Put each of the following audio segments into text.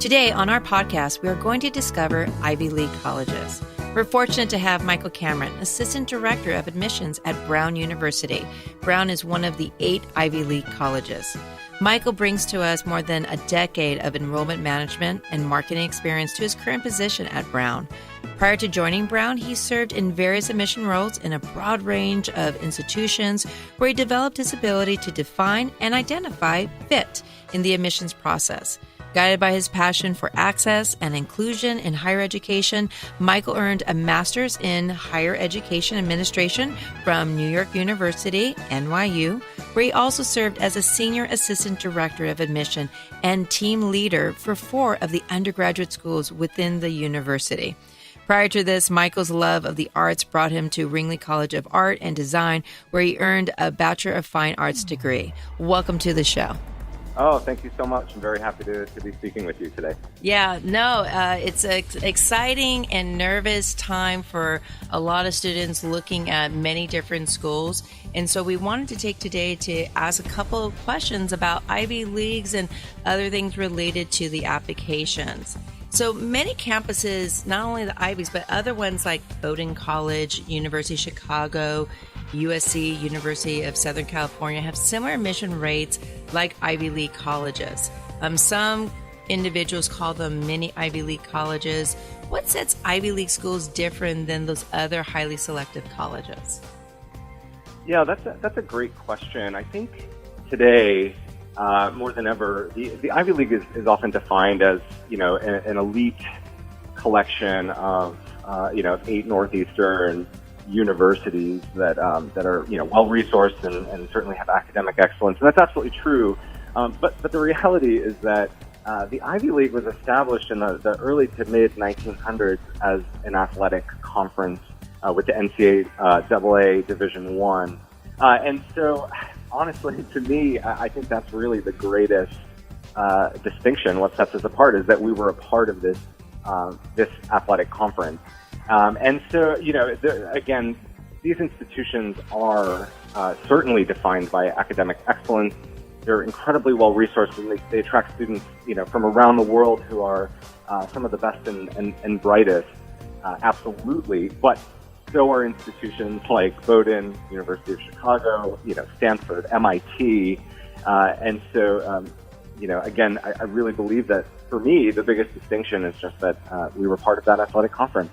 Today on our podcast, we are going to discover Ivy League colleges. We're fortunate to have Michael Cameron, Assistant Director of Admissions at Brown University. Brown is one of the 8 Ivy League colleges. Michael brings to us more than a decade of enrollment management and marketing experience to his current position at Brown. Prior to joining Brown, he served in various admission roles in a broad range of institutions where he developed his ability to define and identify fit in the admissions process. Guided by his passion for access and inclusion in higher education, Michael earned a master's in higher education administration from New York University, NYU, where he also served as a senior assistant director of admission and team leader for 4 of the undergraduate schools within the university. Prior to this, Michael's love of the arts brought him to Ringling College of Art and Design, where he earned a Bachelor of Fine Arts degree. Welcome to the show. Oh, thank you so much. I'm very happy to be speaking with you today. Yeah, no, it's an exciting and nervous time for a lot of students looking at many different schools. And so we wanted to take today to ask a couple of questions about Ivy Leagues and other things related to the applications. So many campuses, not only the Ivies, but other ones like Bowdoin College, University of Chicago, USC, University of Southern California, have similar admission rates like Ivy League colleges. Some individuals call them mini Ivy League colleges. What sets Ivy League schools different than those other highly selective colleges? Yeah, that's a great question. I think today, more than ever, the Ivy League is often defined as, an elite collection of, 8 Northeastern universities that are, well-resourced and certainly have academic excellence. And that's absolutely true. But the reality is that the Ivy League was established in the early to mid-1900s as an athletic conference with the NCAA Division I. And so, honestly, to me, I think that's really the greatest distinction. What sets us apart is that we were a part of this athletic conference. And so, again, these institutions are certainly defined by academic excellence. They're incredibly well-resourced, and they attract students, from around the world who are some of the best and brightest, absolutely. But so are institutions like Bowdoin, University of Chicago, Stanford, MIT. And so, again, I really believe that, for me, the biggest distinction is just that we were part of that athletic conference.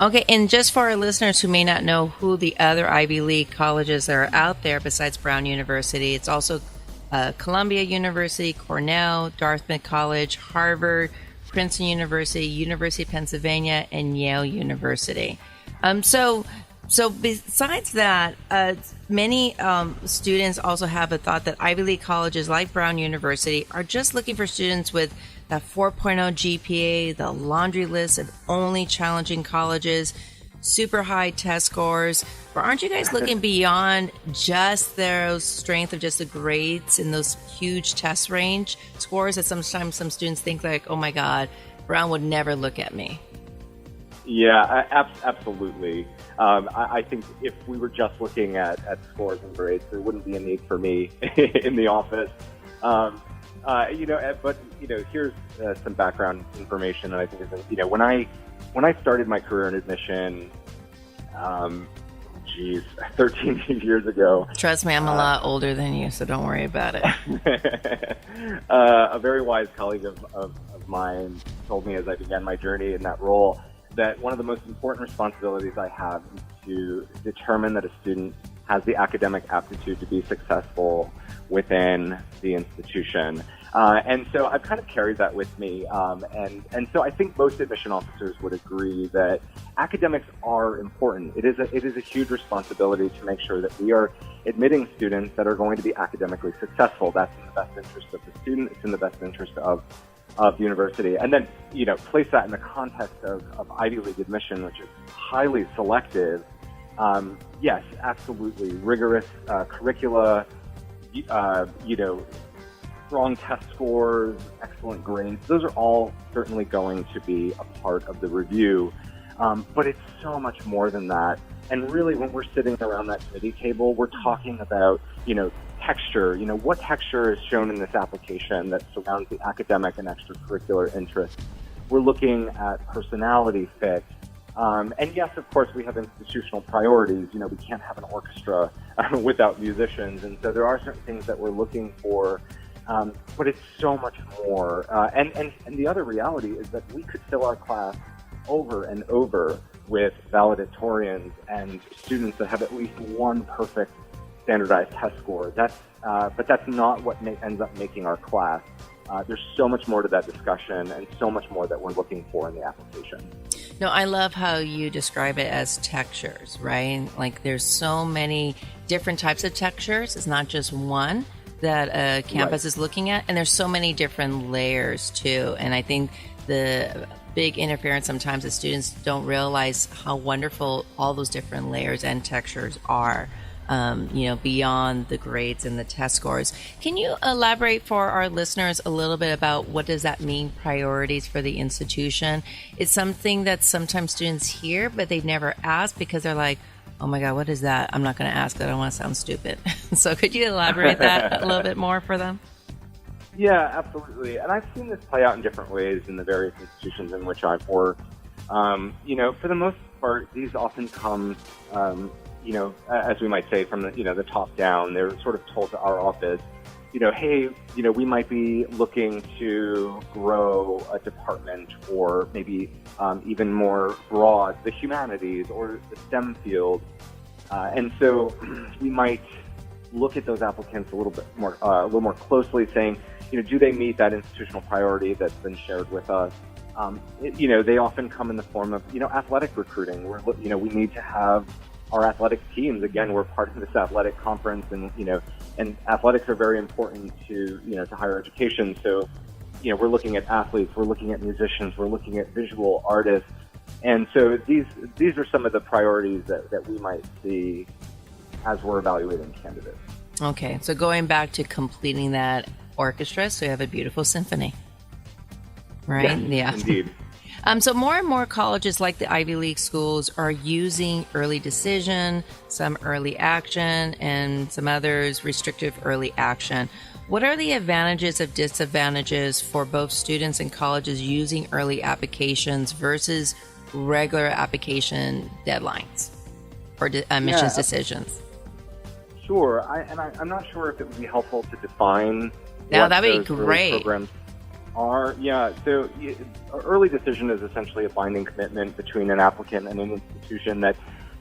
Okay, and just for our listeners who may not know who the other Ivy League colleges that are out there besides Brown University, it's also Columbia University, Cornell, Dartmouth College, Harvard, Princeton University, University of Pennsylvania, and Yale University. So besides that, many students also have a thought that Ivy League colleges like Brown University are just looking for students with that 4.0 GPA, the laundry list of only challenging colleges, super high test scores. Or aren't you guys looking beyond just their strength of just the grades and those huge test range scores that sometimes some students think like, oh my God, Brown would never look at me? Yeah, absolutely. I think if we were just looking at scores and grades, there wouldn't be a need for me in the office. But here's some background information that I think is, when I started my career in admission, 13 years ago. Trust me, I'm a lot older than you, so don't worry about it. A very wise colleague of mine told me as I began my journey in that role that one of the most important responsibilities I have is to determine that a student has the academic aptitude to be successful within the institution. And so I've kind of carried that with me. And so I think most admission officers would agree that academics are important. It is a huge responsibility to make sure that we are admitting students that are going to be academically successful. That's in the best interest of the student. It's in the best interest of the university. And then, place that in the context of Ivy League admission, which is highly selective. Yes, absolutely. Rigorous curricula, strong test scores, excellent grades. Those are all certainly going to be a part of the review. But it's so much more than that. And really, when we're sitting around that committee table, we're talking about, texture. What texture is shown in this application that surrounds the academic and extracurricular interests? We're looking at personality fit. And yes, of course, we have institutional priorities. We can't have an orchestra without musicians. And so there are certain things that we're looking for. But it's so much more. And the other reality is that we could fill our class over and over with valedictorians and students that have at least one perfect standardized test score. But that's not what ends up making our class. There's so much more to that discussion and so much more that we're looking for in the application. No, I love how you describe it as textures, right? Like there's so many different types of textures. It's not just one that a campus is looking at. And there's so many different layers too. And I think the big interference sometimes is students don't realize how wonderful all those different layers and textures are. Beyond the grades and the test scores. Can you elaborate for our listeners a little bit about what does that mean, priorities for the institution? It's something that sometimes students hear, but they never ask because they're like, oh my God, what is that? I'm not going to ask. I don't want to sound stupid. So could you elaborate that a little bit more for them? Yeah, absolutely. And I've seen this play out in different ways in the various institutions in which I've worked. For the most part, these often come as we might say, from the top down. They're sort of told to our office, hey, we might be looking to grow a department or maybe even more broad, the humanities or the STEM field. And so we might look at those applicants a little more closely, saying, do they meet that institutional priority that's been shared with us? They often come in the form of, athletic recruiting. We need to have our athletic teams. Again, we're part of this athletic conference, and athletics are very important to higher education. So, we're looking at athletes, we're looking at musicians, we're looking at visual artists. And so these are some of the priorities that we might see as we're evaluating candidates. Okay, so going back to completing that orchestra, so you have a beautiful symphony, right? Yes, indeed. So more and more colleges like the Ivy League schools are using early decision, some early action, and some others restrictive early action. What are the advantages and disadvantages for both students and colleges using early applications versus regular application deadlines or admissions decisions? Sure. I'm not sure if it would be helpful to define what that'd be great. Programs are. So early decision is essentially a binding commitment between an applicant and an institution that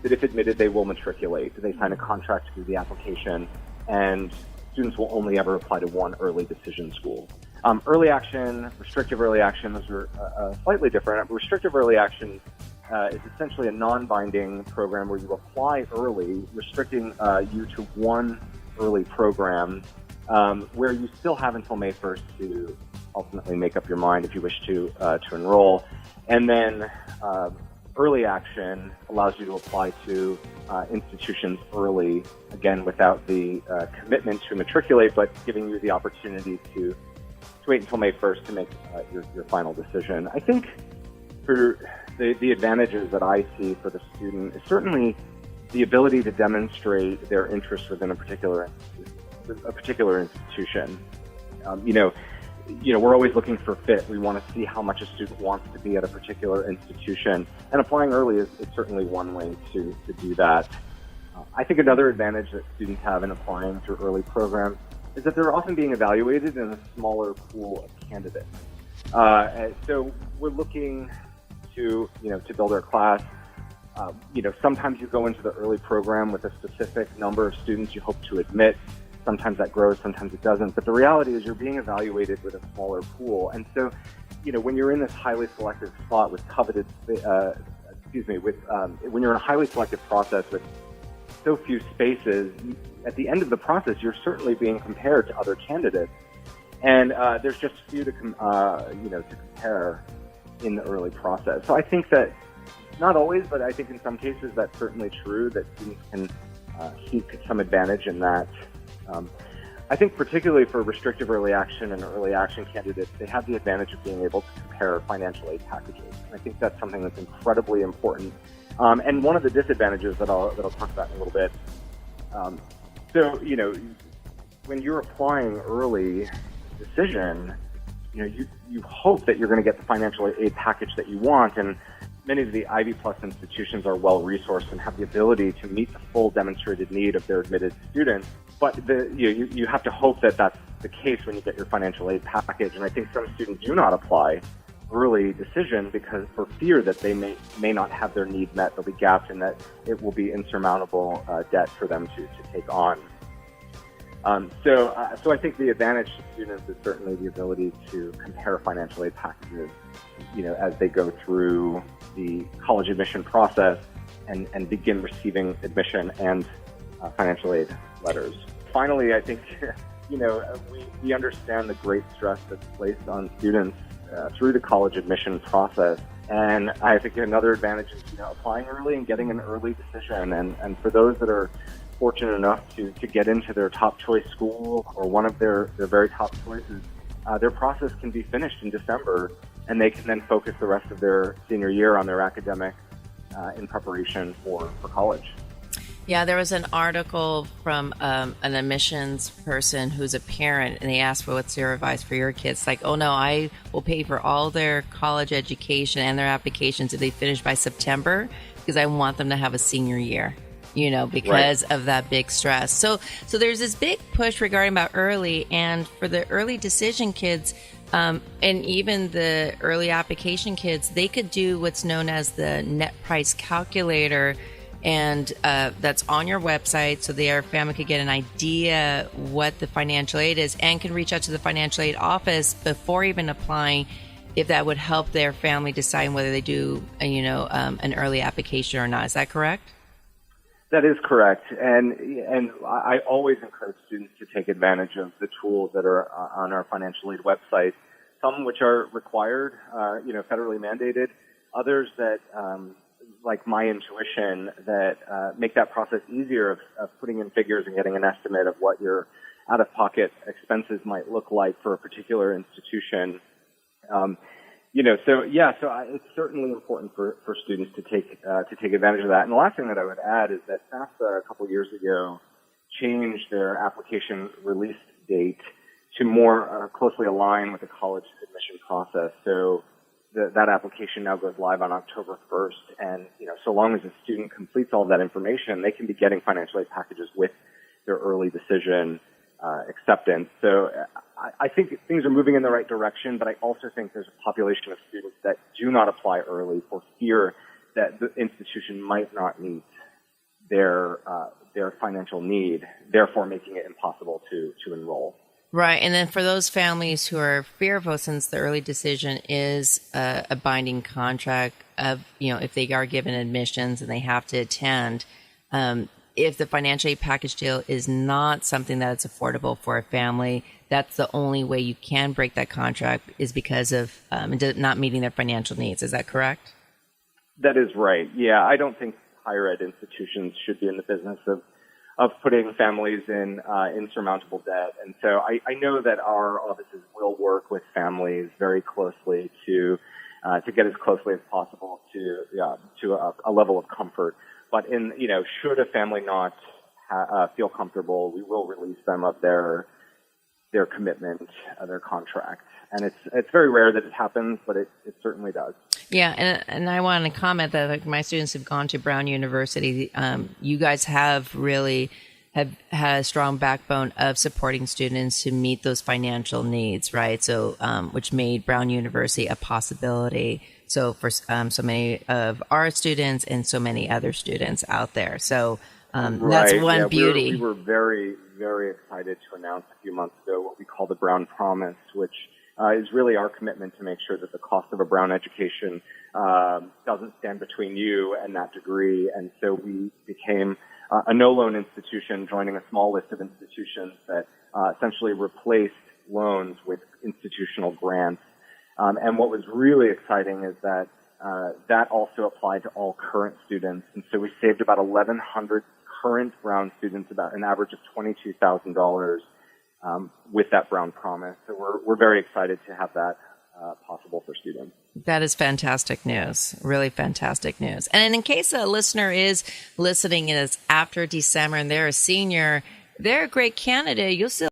if admitted, they will matriculate. They sign a contract through the application, and students will only ever apply to one early decision school. Early action, restrictive early action, those are slightly different. Restrictive early action is essentially a non-binding program where you apply early, restricting you to one early program, where you still have until May 1st to ultimately make up your mind if you wish to enroll. And then early action allows you to apply to institutions early, again, without the commitment to matriculate, but giving you the opportunity to wait until May 1st to make your final decision. I think for the advantages that I see for the student is certainly the ability to demonstrate their interest within a particular institution. We're always looking for fit. We want to see how much a student wants to be at a particular institution, and applying early is certainly one way to do that. I think another advantage that students have in applying to early programs is that they're often being evaluated in a smaller pool of candidates. So we're looking to build our class. Sometimes you go into the early program with a specific number of students you hope to admit. Sometimes that grows, sometimes it doesn't. But the reality is you're being evaluated with a smaller pool. And so, when you're in this highly selective spot with when you're in a highly selective process with so few spaces, at the end of the process, you're certainly being compared to other candidates. And there's just few to compare in the early process. So I think that, not always, but I think in some cases that's certainly true, that students can seek some advantage in that. I think particularly for restrictive early action and early action candidates, they have the advantage of being able to compare financial aid packages. And I think that's something that's incredibly important. And one of the disadvantages that I'll talk about in a little bit. when you're applying early decision, you hope that you're going to get the financial aid package that you want, and many of the Ivy Plus institutions are well-resourced and have the ability to meet the full demonstrated need of their admitted students. But you have to hope that that's the case when you get your financial aid package. And I think some students do not apply early decision because for fear that they may not have their need met, there'll be gaps, and that it will be insurmountable debt for them to take on. So I think the advantage to students is certainly the ability to compare financial aid packages, as they go through the college admission process and begin receiving admission and financial aid letters. Finally, I think, we understand the great stress that's placed on students through the college admission process. And I think another advantage is, applying early and getting an early decision. And for those that are fortunate enough to get into their top choice school or one of their very top choices, their process can be finished in December, and they can then focus the rest of their senior year on their academics in preparation for college. Yeah, there was an article from an admissions person who's a parent, and they asked, well, what's your advice for your kids? Like, oh no, I will pay for all their college education and their applications if they finish by September, because I want them to have a senior year, because of that big stress. So there's this big push regarding about early, and for the early decision kids, and even the early application kids, they could do what's known as the net price calculator, and that's on your website, so their family could get an idea what the financial aid is, and can reach out to the financial aid office before even applying, if that would help their family decide whether they do, an early application or not. Is that correct? That is correct, and I always encourage students to take advantage of the tools that are on our financial aid website. Some which are required, federally mandated. Others that, like my intuition, that make that process easier of putting in figures and getting an estimate of what your out-of-pocket expenses might look like for a particular institution. It's certainly important for students to take advantage of that. And the last thing that I would add is that FAFSA a couple years ago changed their application release date to more closely align with the college admission process. So that application now goes live on October 1st, and so long as a student completes all of that information, they can be getting financial aid packages with their early decision acceptance. So I think things are moving in the right direction, but I also think there's a population of students that do not apply early for fear that the institution might not meet their financial need, therefore making it impossible to enroll. Right. And then for those families who are fearful, since the early decision is a binding contract of, if they are given admissions and they have to attend, if the financial aid package deal is not something that's affordable for a family, that's the only way you can break that contract is because of not meeting their financial needs. Is that correct? That is right. Yeah, I don't think higher ed institutions should be in the business of putting families in insurmountable debt. And so I know that our offices will work with families very closely to get as closely as possible to a level of comfort. But should a family not feel comfortable, we will release them of their commitment, their contract. And it's very rare that it happens, but it certainly does. Yeah, and I want to comment that my students have gone to Brown University. You guys have really had a strong backbone of supporting students to meet those financial needs, right? So, which made Brown University a possibility. So for so many of our students and so many other students out there. So that's one beauty. We were very, very excited to announce a few months ago what we call the Brown Promise, which is really our commitment to make sure that the cost of a Brown education doesn't stand between you and that degree. And so we became a no-loan institution, joining a small list of institutions that essentially replaced loans with institutional grants. And what was really exciting is that that also applied to all current students. And so we saved about 1,100 current Brown students, about an average of $22,000 with that Brown Promise. So we're very excited to have that possible for students. That is fantastic news. Really fantastic news. And in case a listener is listening and it's after December and they're a senior, they're a great candidate. You'll still